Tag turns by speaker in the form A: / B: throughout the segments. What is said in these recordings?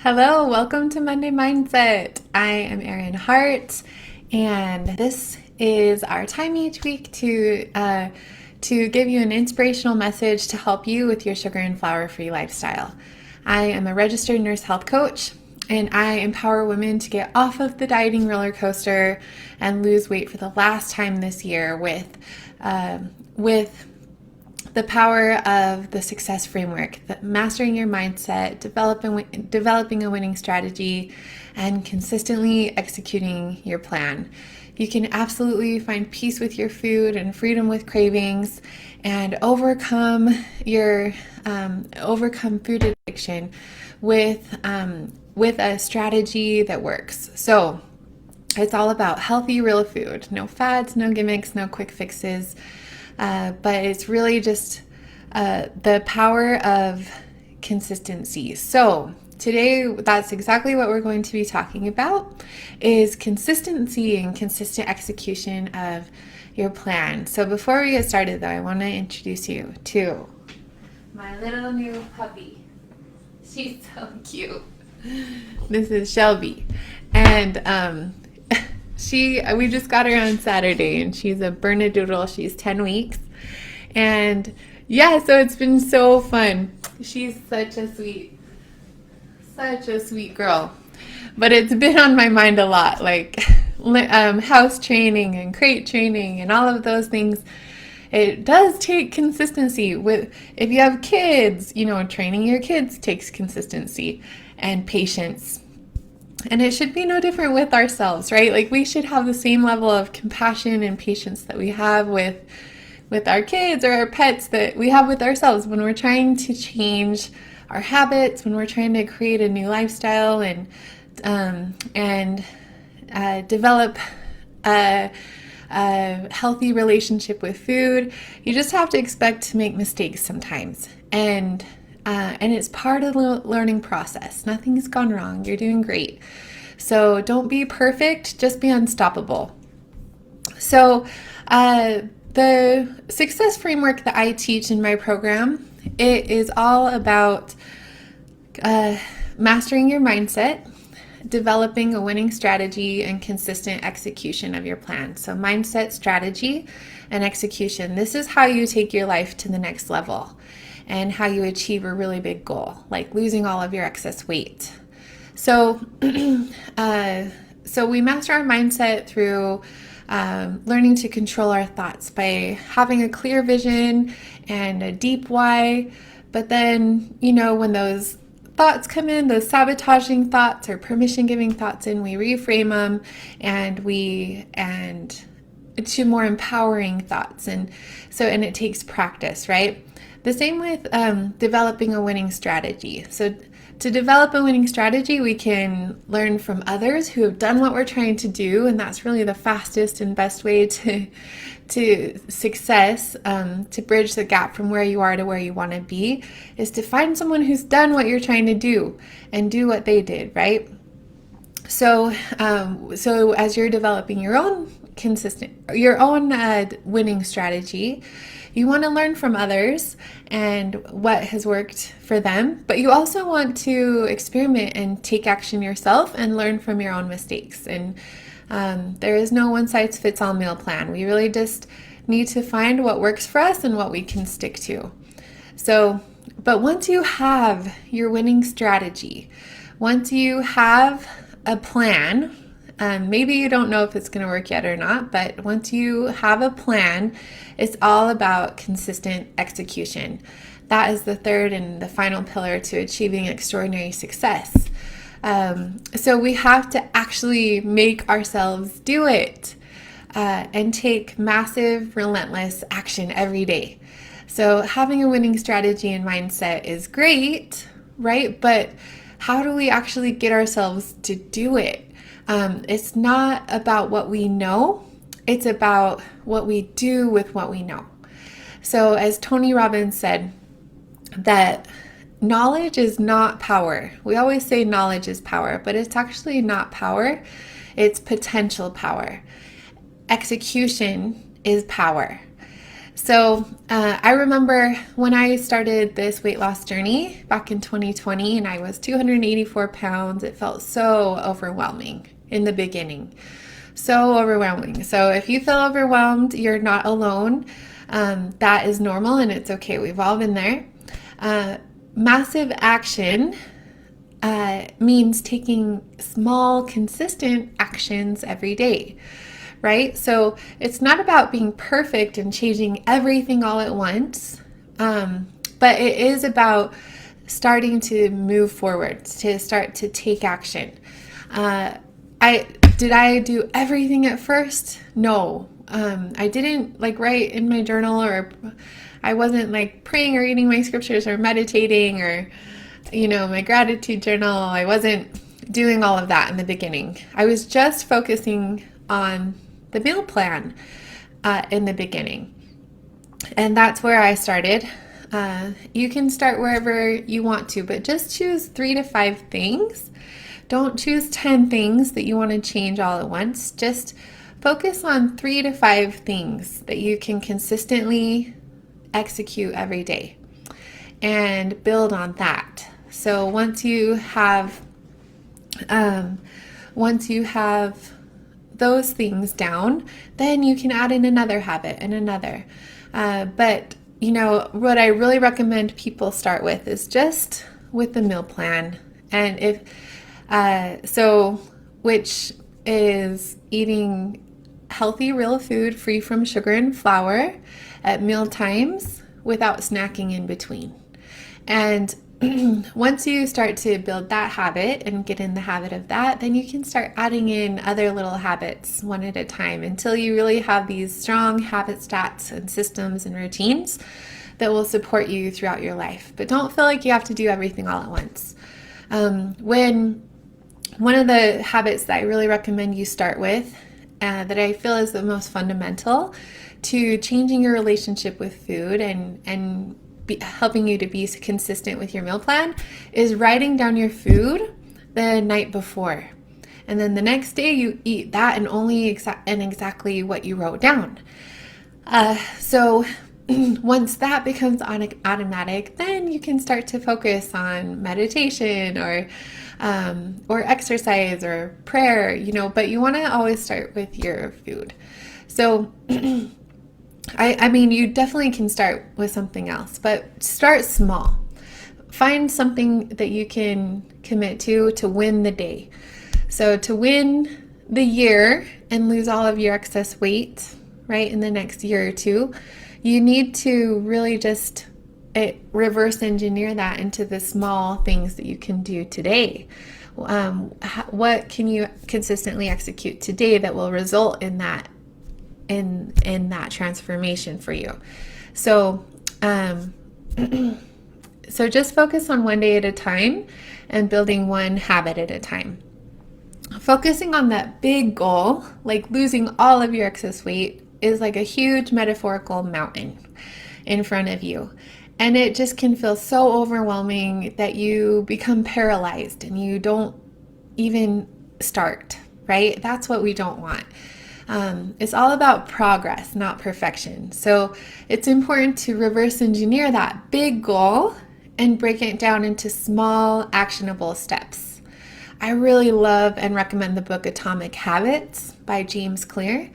A: Hello, welcome to Monday Mindset. I am Erin Hart, and this is our time each week to give you an inspirational message to help you with your sugar and flour-free lifestyle. I am a registered nurse health coach, and I empower women to get off of the dieting roller coaster and lose weight for the last time this year with the power of the success framework, mastering your mindset, developing a winning strategy, and consistently executing your plan. You can absolutely find peace with your food and freedom with cravings, and overcome food addiction with a strategy that works. So it's all about healthy, real food. No fads, no gimmicks, no quick fixes. But it's really just the power of consistency. So today, that's exactly what we're going to be talking about, is consistency and consistent execution of your plan. So before we get started, though, I want to introduce you to my little new puppy. She's so cute. This is Shelby, and we just got her on Saturday, and she's a Bernedoodle. She's 10 weeks. And yeah, so it's been so fun. She's such a sweet girl. But it's been on my mind a lot, like house training and crate training and all of those things. It does take consistency. If you have kids, training your kids takes consistency and patience. And it should be no different with ourselves, right? Like, we should have the same level of compassion and patience that we have with our kids or our pets that we have with ourselves when we're trying to change our habits, when we're trying to create a new lifestyle and develop a healthy relationship with food. You just have to expect to make mistakes sometimes. And it's part of the learning process. Nothing's gone wrong. You're doing great. So don't be perfect, just be unstoppable. So the success framework that I teach in my program, it is all about mastering your mindset, developing a winning strategy, and consistent execution of your plan. So mindset, strategy, and execution. This is how you take your life to the next level, and how you achieve a really big goal, like losing all of your excess weight. So, so we master our mindset through learning to control our thoughts by having a clear vision and a deep why. But then, when those thoughts come in, those sabotaging thoughts or permission-giving thoughts in, we reframe them and to more empowering thoughts. And it takes practice, right? The same with developing a winning strategy. So to develop a winning strategy, we can learn from others who have done what we're trying to do, and that's really the fastest and best way to success, to bridge the gap from where you are to where you want to be, is to find someone who's done what you're trying to do and do what they did, right? So as you're developing your own winning strategy, you want to learn from others and what has worked for them, but you also want to experiment and take action yourself and learn from your own mistakes. And there is no one-size-fits-all meal plan. We really just need to find what works for us and what we can stick to. But once you have your winning strategy, once you have a plan, maybe you don't know if it's going to work yet or not, but once you have a plan, it's all about consistent execution. That is the third and the final pillar to achieving extraordinary success. So we have to actually make ourselves do it and take massive, relentless action every day. So having a winning strategy and mindset is great, right? But how do we actually get ourselves to do it? It's not about what we know, it's about what we do with what we know. So as Tony Robbins said, that knowledge is not power. We always say knowledge is power, but it's actually not power, it's potential power. Execution is power. So I remember when I started this weight loss journey back in 2020 and I was 284 pounds, it felt so overwhelming in the beginning. So overwhelming. So if you feel overwhelmed, you're not alone. That is normal and it's okay. We've all been there. Massive action means taking small, consistent actions every day, right? So it's not about being perfect and changing everything all at once, but it is about starting to move forward, to start to take action. Did I do everything at first? No. I didn't like write in my journal, or I wasn't like praying or reading my scriptures or meditating or, my gratitude journal. I wasn't doing all of that in the beginning. I was just focusing on the meal plan in the beginning. And that's where I started. You can start wherever you want to, but just choose 3 to 5 things. Don't choose 10 things that you want to change all at once. Just focus on 3 to 5 things that you can consistently execute every day and build on that. So once you have those things down, then you can add in another habit and another. But what I really recommend people start with is just with the meal plan, and which is eating healthy, real food free from sugar and flour at meal times without snacking in between. And once you start to build that habit and get in the habit of that, then you can start adding in other little habits one at a time until you really have these strong habit stats and systems and routines that will support you throughout your life. But don't feel like you have to do everything all at once. One of the habits that I really recommend you start with, that I feel is the most fundamental to changing your relationship with food and helping you to be consistent with your meal plan, is writing down your food the night before. And then the next day you eat that and only exactly what you wrote down. So once that becomes automatic, then you can start to focus on meditation or exercise or prayer, but you want to always start with your food. So I mean, you definitely can start with something else, but start small. Find something that you can commit to win the day. So to win the year and lose all of your excess weight, right, in the next year or two, you need to really just reverse engineer that into the small things that you can do today. What can you consistently execute today that will result in that transformation for you? So so just focus on one day at a time and building one habit at a time. Focusing on that big goal, like losing all of your excess weight, is like a huge metaphorical mountain in front of you. And it just can feel so overwhelming that you become paralyzed and you don't even start, right? That's what we don't want. It's all about progress, not perfection. So it's important to reverse engineer that big goal and break it down into small, actionable steps. I really love and recommend the book Atomic Habits by James Clear.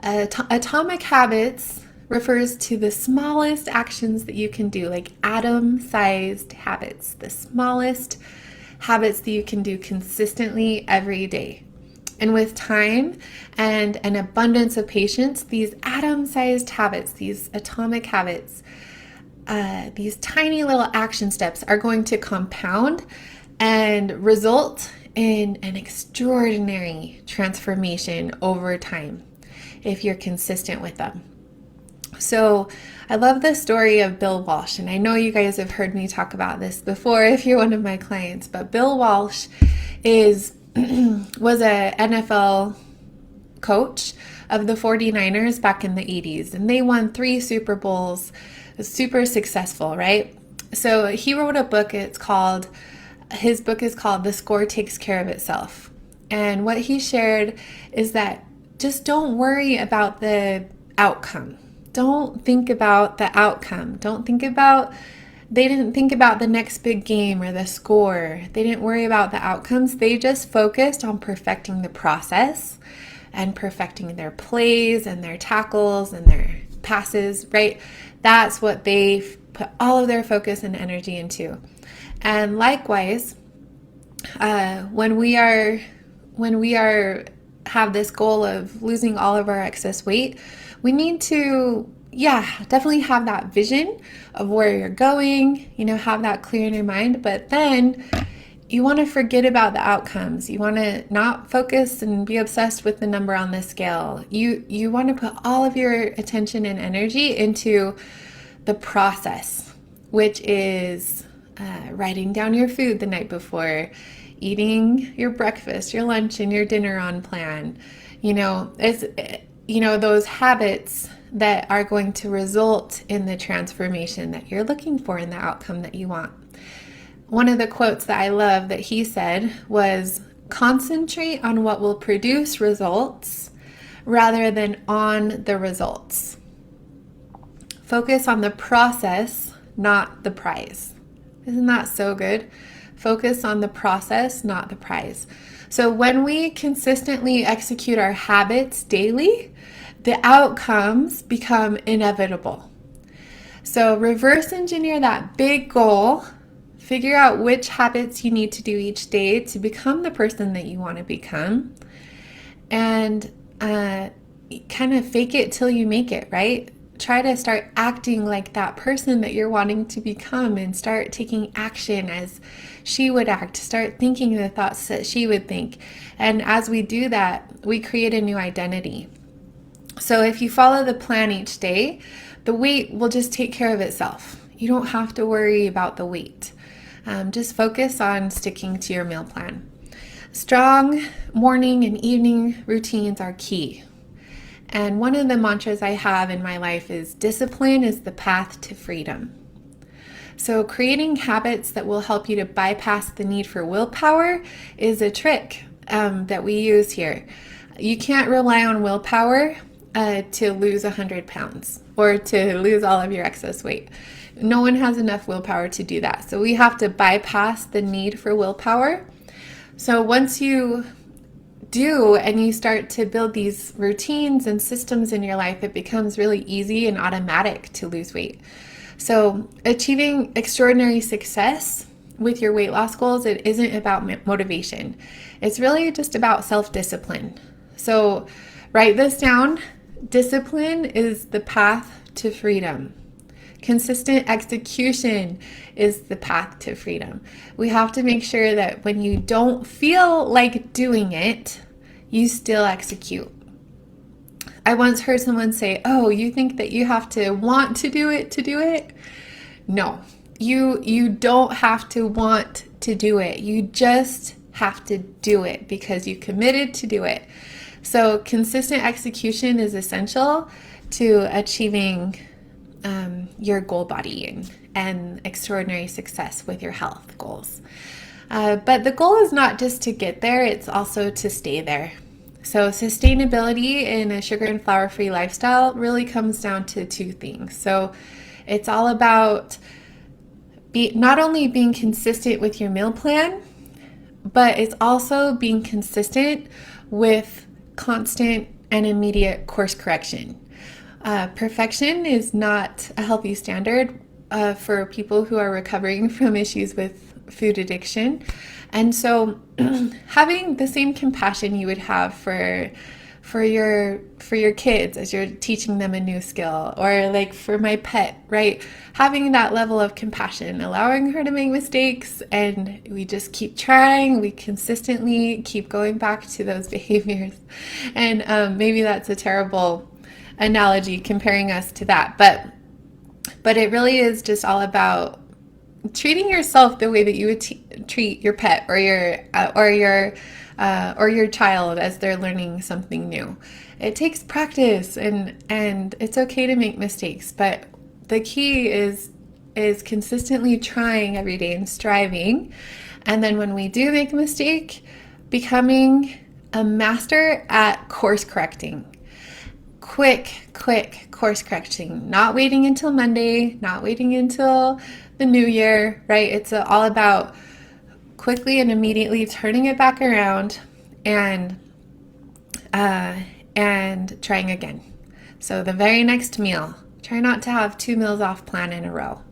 A: Atomic Habits refers to the smallest actions that you can do, like atom-sized habits, the smallest habits that you can do consistently every day. And with time and an abundance of patience, these atom-sized habits, these atomic habits, these tiny little action steps are going to compound and result in an extraordinary transformation over time if you're consistent with them. So I love the story of Bill Walsh, and I know you guys have heard me talk about this before if you're one of my clients, but Bill Walsh was a NFL coach of the 49ers back in the 80s, and they won 3 Super Bowls, super successful, right? So he wrote a book. His book is called The Score Takes Care of Itself. And what he shared is that just don't worry about the outcome. Don't think about the outcome. They didn't think about the next big game or the score. They didn't worry about the outcomes. They just focused on perfecting the process and perfecting their plays and their tackles and their passes, right? That's what they put all of their focus and energy into. And likewise, when we have this goal of losing all of our excess weight, we need to, definitely have that vision of where you're going, have that clear in your mind. But then you want to forget about the outcomes. You want to not focus and be obsessed with the number on the scale. You want to put all of your attention and energy into the process, which is writing down your food the night before, eating your breakfast, your lunch, and your dinner on plan. Those habits that are going to result in the transformation that you're looking for and the outcome that you want. One of the quotes that I love that he said was, concentrate on what will produce results rather than on the results. Focus on the process, not the prize. Isn't that so good? Focus on the process, not the prize. So when we consistently execute our habits daily, the outcomes become inevitable. So reverse engineer that big goal. Figure out which habits you need to do each day to become the person that you want to become. And kind of fake it till you make it, right? Try to start acting like that person that you're wanting to become and start taking action as she would act. Start thinking the thoughts that she would think. And as we do that, we create a new identity. So if you follow the plan each day, the weight will just take care of itself. You don't have to worry about the weight. Just focus on sticking to your meal plan. Strong morning and evening routines are key. And one of the mantras I have in my life is discipline is the path to freedom. So creating habits that will help you to bypass the need for willpower is a trick that we use here. You can't rely on willpower to lose 100 pounds or to lose all of your excess weight. No one has enough willpower to do that. So we have to bypass the need for willpower. So once you do and you start to build these routines and systems in your life, it becomes really easy and automatic to lose weight. So achieving extraordinary success with your weight loss goals, it isn't about motivation. It's really just about self-discipline. So write this down. Discipline is the path to freedom. Consistent execution is the path to freedom. We have to make sure that when you don't feel like doing it, you still execute. I once heard someone say, "Oh, you think that you have to want to do it to do it?" No, you don't have to want to do it. You just have to do it because you committed to do it. So consistent execution is essential to achieving your goal body and extraordinary success with your health goals. But the goal is not just to get there, it's also to stay there. So sustainability in a sugar and flour-free lifestyle really comes down to two things. So it's all about not only being consistent with your meal plan, but it's also being consistent with constant and immediate course correction. Perfection is not a healthy standard for people who are recovering from issues with food addiction. And so having the same compassion you would have for your kids as you're teaching them a new skill, or like for my pet, right? Having that level of compassion, allowing her to make mistakes, and we just keep trying, we consistently keep going back to those behaviors. And maybe that's a terrible analogy comparing us to that, but it really is just all about treating yourself the way that you would treat your pet or your child as they're learning something new. It takes practice, and it's okay to make mistakes, but the key is consistently trying every day and striving. And then when we do make a mistake, becoming a master at course correcting. quick course correcting, not waiting until Monday, not waiting until the new year, right? It's all about quickly and immediately turning it back around and trying again. So the very next meal, try not to have 2 meals off plan in a row.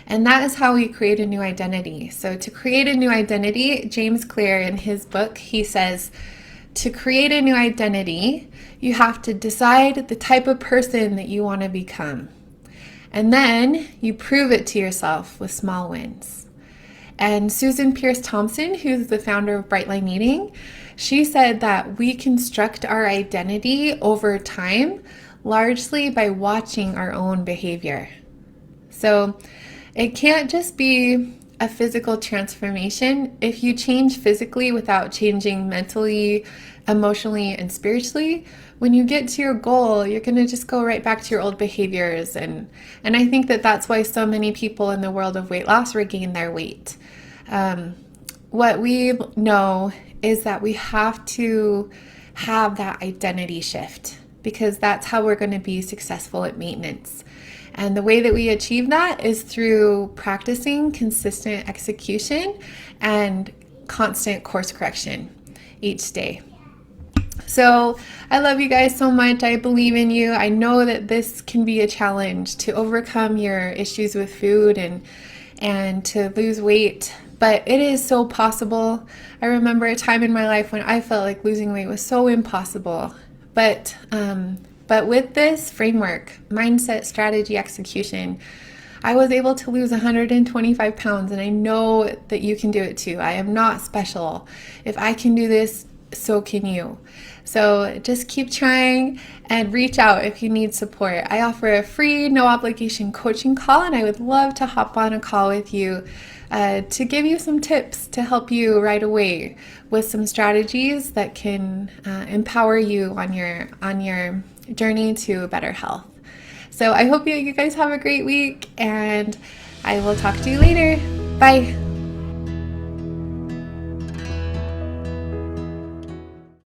A: And that is how we create a new identity. So to create a new identity, James Clear in his book, he says, to create a new identity, you have to decide the type of person that you want to become. And then you prove it to yourself with small wins. And Susan Pierce Thompson, who's the founder of Bright Line Eating, she said that we construct our identity over time largely by watching our own behavior. So it can't just be a physical transformation. If you change physically without changing mentally, emotionally, and spiritually, when you get to your goal, you're going to just go right back to your old behaviors. And I think that that's why so many people in the world of weight loss regain their weight. What we know is that we have to have that identity shift, because that's how we're going to be successful at maintenance. And the way that we achieve that is through practicing consistent execution and constant course correction each day. So I love you guys so much. I believe in you. I know that this can be a challenge to overcome your issues with food and to lose weight, but it is so possible. I remember a time in my life when I felt like losing weight was so impossible. But with this framework, mindset, strategy, execution, I was able to lose 125 pounds, and I know that you can do it too. I am not special. If I can do this, so can you. So just keep trying and reach out if you need support. I offer a free, no obligation coaching call, and I would love to hop on a call with you to give you some tips to help you right away with some strategies that can empower you on your journey to better health. So I hope you guys have a great week, and I will talk to you later. Bye.